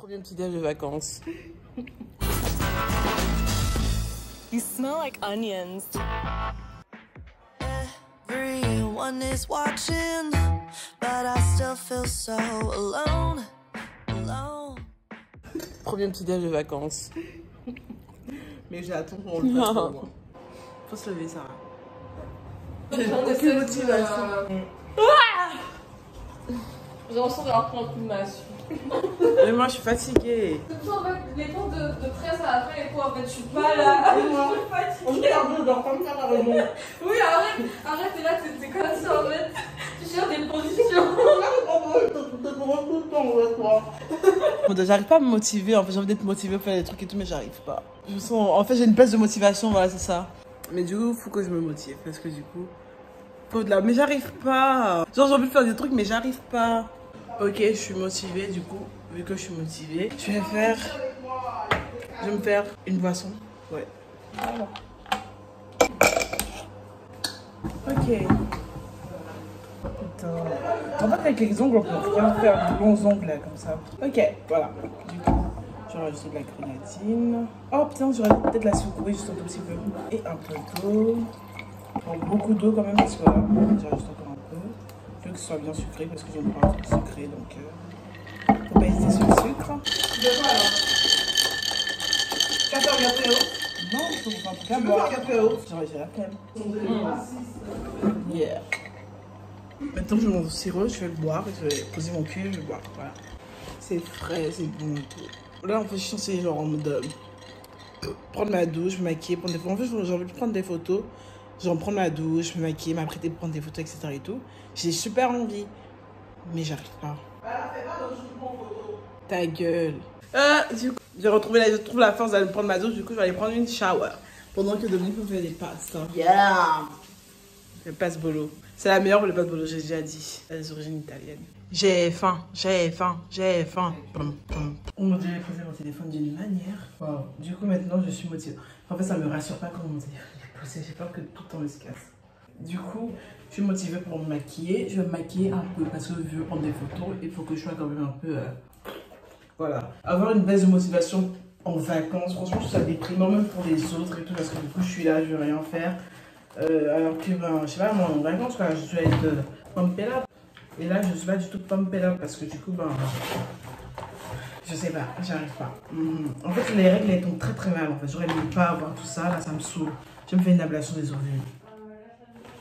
Premier petit déj de vacances. You smell like onions. Everyone is watching, but I still feel so alone. Premier petit déj de vacances. Mais j'attends qu'on le fasse pour moi. Faut se lever, Sarah. J'ai aucune motivation. J'ai l'impression d'avoir pris un coup de massue. Mais moi, je suis fatiguée. C'est tout en fait, les cours de 13 à la fin et toi en fait, je suis pas là. Je suis fatiguée. On dort comme ça, par exemple. Oui, arrête, t'es là, t'es comme ça en fait. Tu cherches des positions. J'arrive pas à me motiver, en fait j'ai envie d'être motivée pour faire des trucs et tout mais j'arrive pas. Je me sens, en fait j'ai une baisse de motivation, voilà c'est ça. Mais du coup faut que je me motive parce que du coup, faut de la... mais j'arrive pas. Genre j'ai envie de faire des trucs mais j'arrive pas. Ok je suis motivée du coup, vu que je suis motivée, je vais me faire une boisson. Ouais. Ok. Putain. En fait, avec les ongles, on peut vraiment faire de longs ongles là, comme ça. Ok, voilà. Du coup, je vais rajouter de la grenadine. Oh putain, j'aurais peut-être la secouer juste un tout petit peu. Et un peu d'eau. Beaucoup d'eau quand même, parce que voilà, je rajoute encore un peu. Je veux que ce soit bien sucré, parce que j'aime pas un truc sucré, donc faut pas hésiter sur le sucre. Tu veux quoi alors? Café au café haut? Non, il faut en tout cas boire. Café haut? J'ai la flemme. Yeah. Maintenant je vais mon sirop, je vais le boire, je vais poser mon cul et je vais boire. Voilà. C'est frais, c'est bon et tout. Là en fait je suis censée genre en mode prendre ma douche, me maquiller, prendre des photos. En fait j'ai envie de prendre des photos, genre prendre ma douche, me maquiller, m'apprêter pour prendre des photos, etc. et tout. J'ai super envie, mais j'arrive pas. Ta gueule. Du coup, je trouve la force d'aller prendre ma douche, du coup je vais aller prendre une shower. Pendant que Dominique me fait des passes. Yeah! Le passe bolo. C'est la meilleure pour le passe bolo, j'ai déjà dit. Elle a des origines italiennes. J'ai faim. On m'a déjà posé mon téléphone d'une manière. Wow. Du coup, maintenant, je suis motivée. En fait, ça me rassure pas quand mon téléphone est posé. J'ai peur que tout le temps il se casse. Du coup, je suis motivée pour me maquiller. Je vais me maquiller un peu parce que je veux prendre des photos. Il faut que je sois quand même un peu... Voilà. Avoir une baisse de motivation en vacances, franchement, ça déprimant même pour les autres et tout. Parce que du coup, je suis là, je veux rien faire. Alors que, ben, je sais pas, moi en vacances, quoi, je dois être pumped up. Et là, je suis pas du tout pumped up parce que du coup, ben, je sais pas, j'arrive pas. En fait, les règles, elles tombent très très mal. En fait, j'aurais aimé pas avoir tout ça, là, ça me saoule. Je me fais une ablation des ovaires.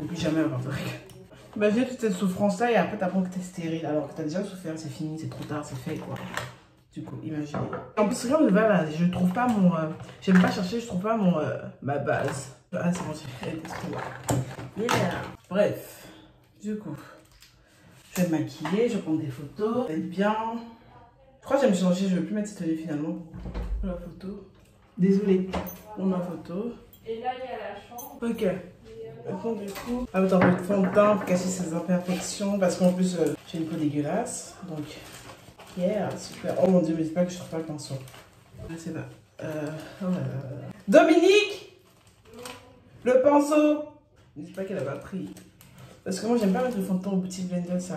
Et puis jamais avoir de règles. Imagine toute cette souffrance-là et après, t'apprends que t'es stérile. Alors que t'as déjà souffert, c'est fini, c'est trop tard, c'est fait, quoi. Du coup, imaginez. En plus, regarde, voilà, je trouve pas mon... j'aime pas chercher, je trouve pas mon... ma base. Ah, c'est bon, j'ai fait yeah. Bref, du coup, je vais me maquiller, je vais prendre des photos. Ça va être bien. Je crois que je vais me changer, je vais plus mettre cette tenue finalement. Pour la photo. Désolée pour ma photo. Et là, il y a la chambre. Ok. Maintenant, du coup, ah, un peu de fond de teint pour cacher ces imperfections. Parce qu'en plus, j'ai une peau dégueulasse. Donc, yeah, super. Oh mon dieu, mais c'est pas que je trouve pas le pinceau. Ah, c'est pas. Oh là là. Dominique! Le pinceau! Ne dis pas qu'elle a pas pris. Parce que moi j'aime pas mettre le fond de teint au petit blender ça.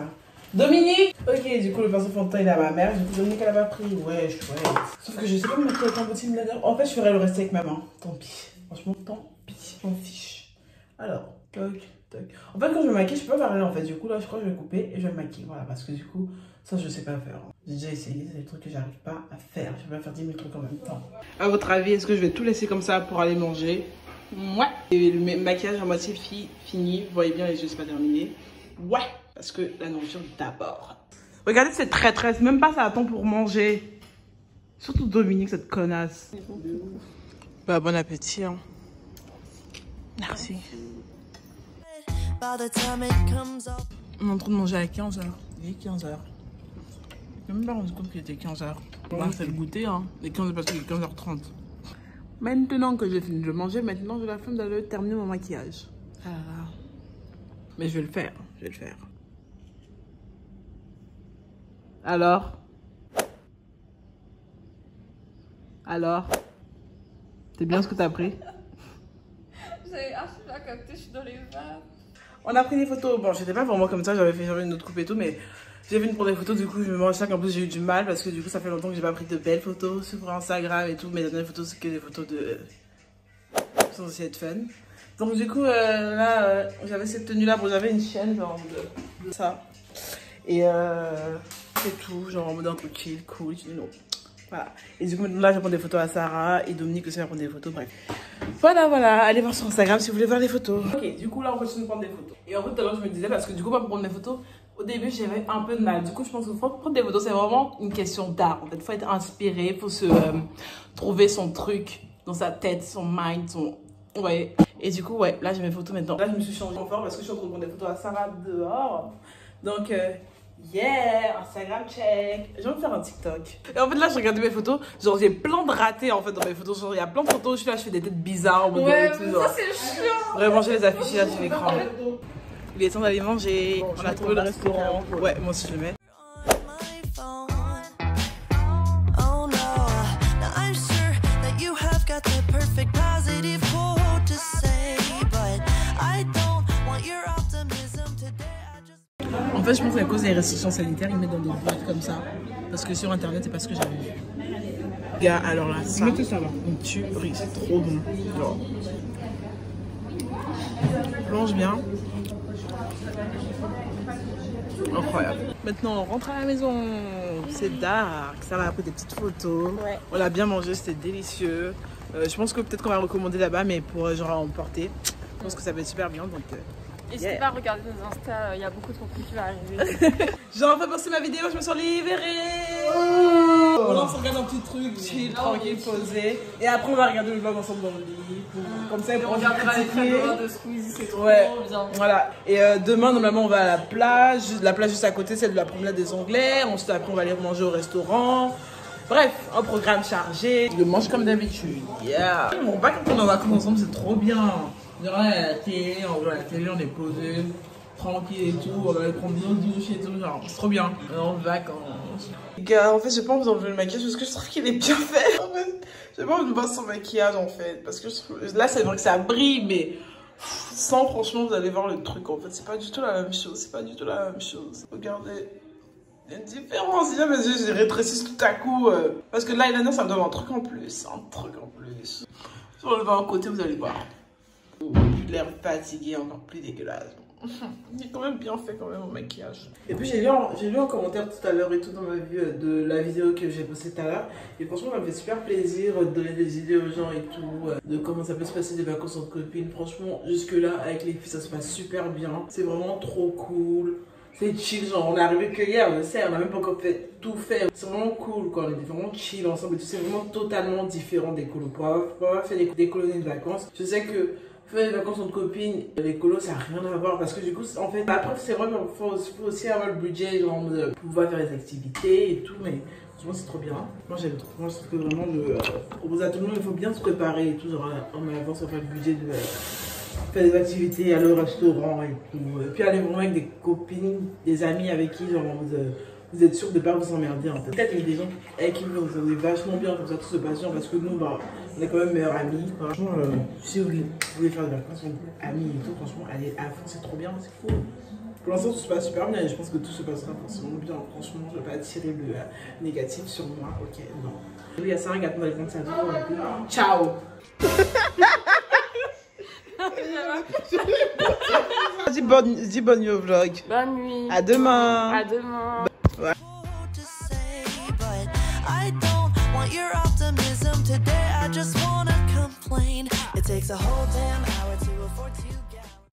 Dominique! Ok, du coup le pinceau fond de teint il est à ma mère. J'ai dit Dominique elle a pas pris. Ouais, chouette. Sauf que je sais pas me mettre le teint au petit blender. En fait je ferais le rester avec ma main. Tant pis. Franchement tant pis. Je m'en fiche. Alors, toc, toc. En fait quand je me maquille je peux pas parler en fait. Du coup là je crois que je vais couper et je vais me maquiller. Voilà parce que du coup ça je sais pas faire. J'ai déjà essayé, c'est des trucs que j'arrive pas à faire. Je vais pas faire 10 000 trucs en même temps. À votre avis, est-ce que je vais tout laisser comme ça pour aller manger? Ouais. Et le maquillage à moitié fini. Vous voyez bien les yeux, c'est pas terminé. Ouais. Parce que la nourriture d'abord. Regardez cette traîtresse. Même pas ça attend pour manger. Surtout Dominique, cette connasse. Bah bon appétit. Hein. Merci. On est en train de manger à 15h. Il est 15h. Je me suis même pas rendu compte qu'il était 15h. On va faire le goûter. Hein. Les 15 parce qu'il est 15h30. Maintenant que j'ai fini de manger, maintenant j'ai la flemme d'aller terminer mon maquillage. Ah. Mais je vais le faire, Alors? C'est bien ce que t'as pris? J'ai pas capté, je suis dans les verres. On a pris des photos. Bon, j'étais pas vraiment comme ça, j'avais fait une autre coupe et tout, mais J'ai vu prendre des photos, du coup je me rends compte qu'en plus j'ai eu du mal parce que du coup ça fait longtemps que j'ai pas pris de belles photos sur Instagram et tout. Mes dernières photos c'est que des photos de... sans aussi être fun. Donc du coup là j'avais cette tenue là, bon j'avais une chaîne genre de ça. Et c'est tout, genre en mode un truc chill, cool, je dis non. Voilà. Et du coup maintenant là je prends des photos à Sarah et Dominique aussi va prendre des photos, bref. Voilà, allez voir sur Instagram si vous voulez voir les photos. Ok, du coup là on continue de prendre des photos. Et en fait tout à l'heure je me disais, parce que du coup pour prendre des photos, au début j'avais un peu de mal. Du coup je pense que prendre des photos c'est vraiment une question d'art. En fait, il faut être inspiré, il faut se trouver son truc dans sa tête, son mind, son... Ouais. Et du coup ouais, là j'ai mes photos maintenant. Là je me suis changée en forme parce que je suis en train de prendre des photos à Sarah dehors. Donc yeah, Instagram check. Je vais me faire un TikTok. Et en fait là je regarde mes photos, genre j'ai plein de ratés en fait dans mes photos. Genre il y a plein de photos, je suis là, je fais des têtes bizarres. Ouais, tout, mais genre. ça c'est chiant. Vraiment je les affiche là sur l'écran. Il est temps d'aller manger. On a trouvé le restaurant. Ouais, moi aussi je le mets. On my phone. Oh no, now I'm sure that you have got the perfect positive quote to say, but I don't want your optimism today. En fait, je pense qu'à cause des restrictions sanitaires, ils mettent dans des boîtes comme ça. Parce que sur internet, c'est pas ce que j'avais vu. Gars, alors là, ça, une tuerie, c'est trop bon. Genre, plonge bien. Incroyable. Maintenant, on rentre à la maison. C'est dark. Ça va après des petites photos. Ouais. On a bien mangé, c'était délicieux. Je pense que peut-être qu'on va recommander là-bas, mais pour genre à emporter. Je pense que ça va être super bien. Donc, n'hésitez pas à regarder nos Insta, il y a beaucoup de contenu qui va arriver. J'ai enfin posté ma vidéo, je me sens libérée. On se regarde un petit truc, chill, tranquille, posé. Et après, on va regarder le vlog ensemble dans le lit. Comme ça, on regardera les cadeaux de Squeezie, c'est trop bien. Voilà. Et demain, normalement, on va à la plage juste à côté, celle de la promenade des Anglais. Ensuite, après, on va aller manger au restaurant. Bref, un programme chargé. Je mange comme d'habitude. Yeah. On va pas quand on est en vacances ensemble, c'est trop bien. On va à la télé, on est posé, tranquille et tout, on va aller prendre nos douches et tout, genre, c'est trop bien. On est en vacances. Les gars, en fait, j'ai pas envie d'enlever le maquillage parce que je trouve qu'il est bien fait. En fait, j'ai pas envie de voir son maquillage en fait, parce que je trouve... là, c'est vrai que ça brille, mais sans, franchement, vous allez voir le truc en fait, c'est pas du tout la même chose, Regardez. Il y a une différence, il y a mes yeux, je rétrécissent tout à coup. Parce que l'eyeliner, ça me donne un truc en plus. Si on le voit à côté, vous allez voir. J'ai l'air fatigué, encore plus dégueulasse. J'ai quand même bien fait mon maquillage. Et puis j'ai lu un commentaire tout à l'heure et tout dans ma vue de la vidéo que j'ai postée tout à l'heure. Et franchement, ça me fait super plaisir de donner des idées aux gens et tout. De comment ça peut se passer des vacances entre copines. Franchement, jusque là, avec les filles, ça se passe super bien. C'est vraiment trop cool. C'est chill, genre on est arrivé que hier, on sait, on n'a même pas encore tout fait. C'est vraiment cool quoi, on est vraiment chill ensemble et tout. C'est vraiment totalement différent des colos. Pour avoir fait des colonies de vacances, je sais que faire des vacances entre copines, les colos ça n'a rien à voir parce que du coup, en fait, après c'est vrai qu'il faut aussi avoir le budget, genre de pouvoir faire des activités et tout, mais franchement c'est trop bien. Moi j'aime trop, moi je trouve que vraiment proposer à tout le monde, il faut bien se préparer et tout, genre en avance, on fait le budget de faire des activités, aller au restaurant et tout. Et puis aller vraiment avec des copines, des amis avec qui genre, vous êtes sûr de ne pas vous emmerder en fait. Peut-être qu'il y a des gens avec qui vous êtes vachement bien comme ça, tout se passe bien parce que nous, bah, on est quand même meilleurs amis. Franchement, si vous voulez faire des vacances entre amis et tout, franchement, allez à fond, c'est trop bien, c'est cool. Pour l'instant, tout se passe super bien et je pense que tout se passera forcément bien. Franchement, je ne vais pas tirer le négatif sur moi, ok, non. Oui, il y a Sarah qui attend d'aller prendre sa vie. Ciao. Dis bonne nuit au vlog. Bonne nuit. À demain. À demain. Ouais. It takes a whole damn hour to afford to get